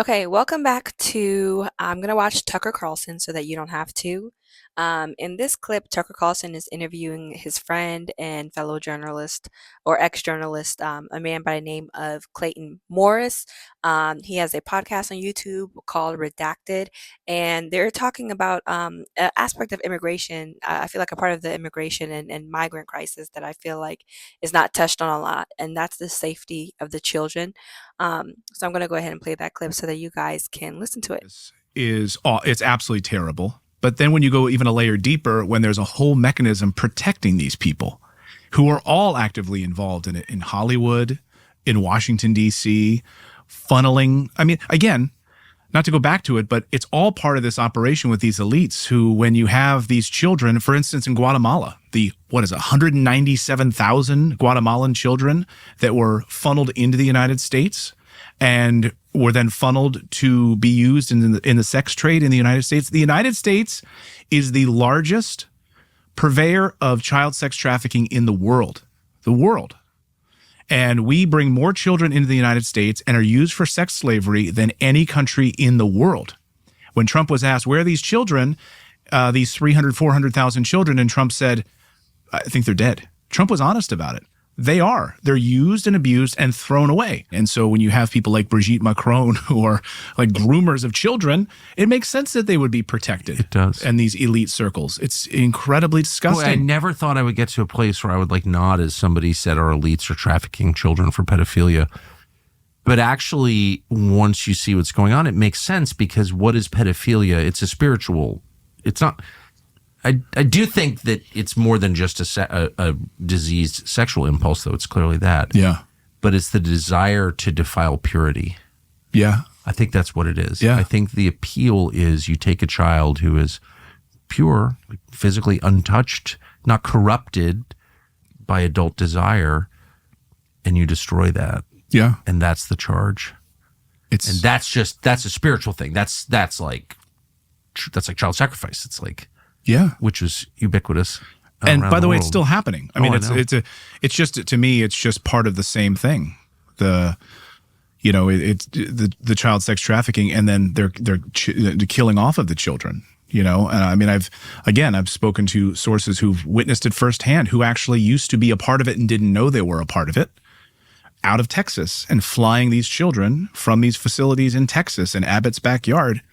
Okay, welcome back to I'm going to watch Tucker Carlson so that you don't have to. In this clip, Tucker Carlson is interviewing his friend and fellow journalist or ex-journalist, a man by the name of Clayton Morris. He has a podcast on YouTube called Redacted, and they're talking about an aspect of immigration. I feel like a part of the immigration and migrant crisis that I feel like is not touched on a lot, and that's the safety of the children. So I'm going to go ahead and play that clip so that you guys can listen to it. It's absolutely terrible. But then when you go even a layer deeper, when there's a whole mechanism protecting these people who are all actively involved in it, in Hollywood, in Washington, D.C., funneling. I mean, again, not to go back to it, but it's all part of this operation with these elites who, when you have these children, for instance, in Guatemala, 197,000 Guatemalan children that were funneled into the United States and were then funneled to be used in the sex trade in the United States. The United States is the largest purveyor of child sex trafficking in the world. The world. And we bring more children into the United States and are used for sex slavery than any country in the world. When Trump was asked, where are these children, these 300, 400,000 children, and Trump said, I think they're dead. Trump was honest about it. They are. They're used and abused and thrown away. And so when you have people like Brigitte Macron who are like groomers of children, it makes sense that they would be protected. It does. And these elite circles. It's incredibly disgusting. Boy, I never thought I would get to a place where I would like nod as somebody said our elites are trafficking children for pedophilia. But actually, once you see what's going on, it makes sense because what is pedophilia? It's a spiritual. It's not. I do think that it's more than just a diseased sexual impulse, though. It's clearly that. Yeah. But it's the desire to defile purity. Yeah. I think that's what it is. Yeah. I think the appeal is you take a child who is pure, physically untouched, not corrupted by adult desire, and you destroy that. Yeah. And that's the charge. And that's a spiritual thing. That's like child sacrifice. It's like, yeah, which is ubiquitous. And by the way, world. it's still happening. I mean, it's just, to me, it's just part of the same thing. The child sex trafficking, and then they're killing off of the children. And I mean, I've spoken to sources who've witnessed it firsthand, who actually used to be a part of it and didn't know they were a part of it, out of Texas, and flying these children from these facilities in Texas in Abbott's backyard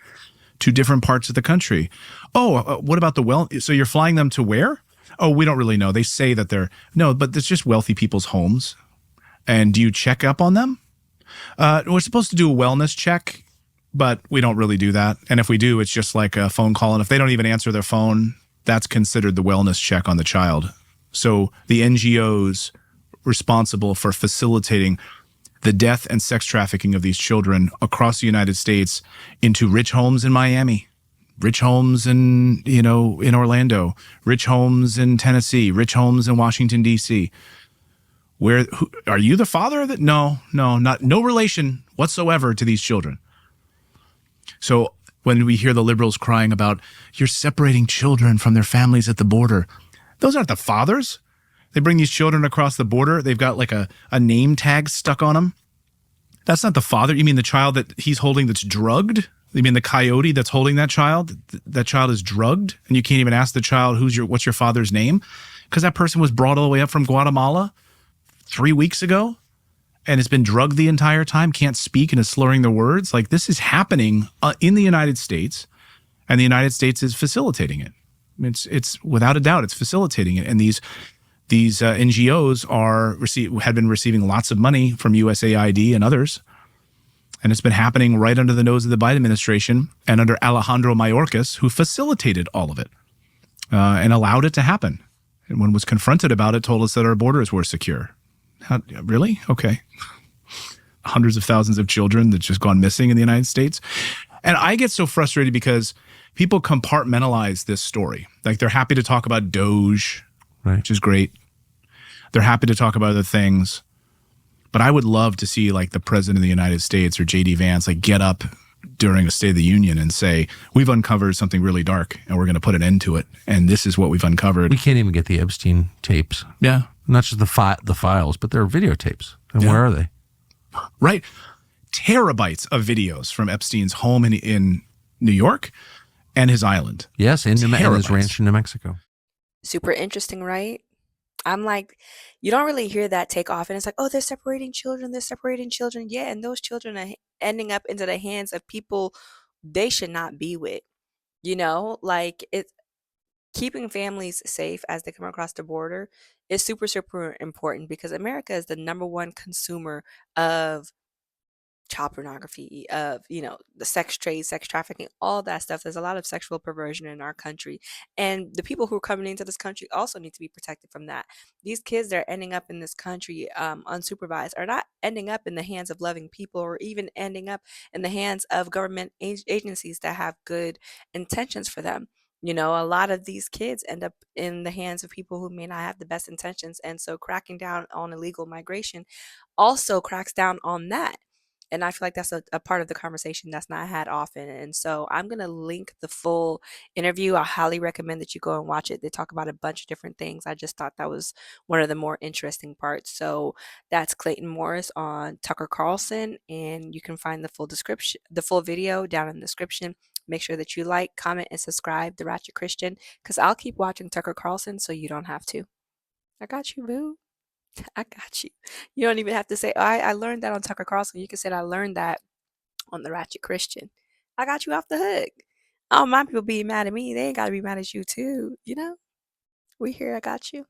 to different parts of the country. Oh, what about so you're flying them to where? Oh, we don't really know. They say that but it's just wealthy people's homes. And do you check up on them? We're supposed to do a wellness check, but we don't really do that. And if we do, it's just like a phone call. And if they don't even answer their phone, that's considered the wellness check on the child. So the NGOs responsible for facilitating the death and sex trafficking of these children across the United States into rich homes in Miami, rich homes in Orlando, rich homes in Tennessee, rich homes in Washington, D.C. Are you the father of it? No, no relation whatsoever to these children. So when we hear the liberals crying about, you're separating children from their families at the border, those aren't the fathers. They bring these children across the border. They've got like a name tag stuck on them. That's not the father. You mean the child that he's holding that's drugged? You mean the coyote that's holding that child? That child is drugged, and you can't even ask the child what's your father's name, because that person was brought all the way up from Guatemala 3 weeks ago and has been drugged the entire time, can't speak and is slurring the words. Like, this is happening in the United States, and the United States is facilitating it. It's without a doubt, it's facilitating it. And these NGOs had been receiving lots of money from USAID and others, and it's been happening right under the nose of the Biden administration and under Alejandro Mayorkas, who facilitated all of it and allowed it to happen. And when was confronted about it, told us that our borders were secure. Really? Okay. Hundreds of thousands of children that just gone missing in the United States. And I get so frustrated because people compartmentalize this story. Like, they're happy to talk about Doge, right, which is great. They're happy to talk about other things. But I would love to see, like, the president of the United States or J.D. Vance, like, get up during a State of the Union and say, we've uncovered something really dark and we're going to put an end to it. And this is what we've uncovered. We can't even get the Epstein tapes. Yeah. Not just the files, but they're videotapes. And where are they? Right. terabytes of videos from Epstein's home in New York and his island. Yes, and his Terabytes. ranch in New Mexico. Super interesting, right? I'm like, you don't really hear that take off, and it's like, oh, they're separating children, they're separating children. Yeah, and those children are ending up into the hands of people they should not be with. Like it's keeping families safe as they come across the border is super, super important because America is the number one consumer of child pornography, of the sex trade, sex trafficking, all that stuff. There's a lot of sexual perversion in our country, and the people who are coming into this country also need to be protected from that. These kids that are ending up in this country unsupervised are not ending up in the hands of loving people, or even ending up in the hands of government agencies that have good intentions for them. A lot of these kids end up in the hands of people who may not have the best intentions, and so cracking down on illegal migration also cracks down on that. And I feel like that's a part of the conversation that's not had often. And so I'm going to link the full interview. I highly recommend that you go and watch it. They talk about a bunch of different things. I just thought that was one of the more interesting parts. So that's Clayton Morris on Tucker Carlson. And you can find the full description, the full video down in the description. Make sure that you like, comment, and subscribe to Ratchet Christian, because I'll keep watching Tucker Carlson so you don't have to. I got you, boo. I got you. You don't even have to say, oh, I learned that on Tucker Carlson. You can say, I learned that on the Ratchet Christian. I got you off the hook. I don't mind people being mad at me. They ain't got to be mad at you, too. We here. I got you.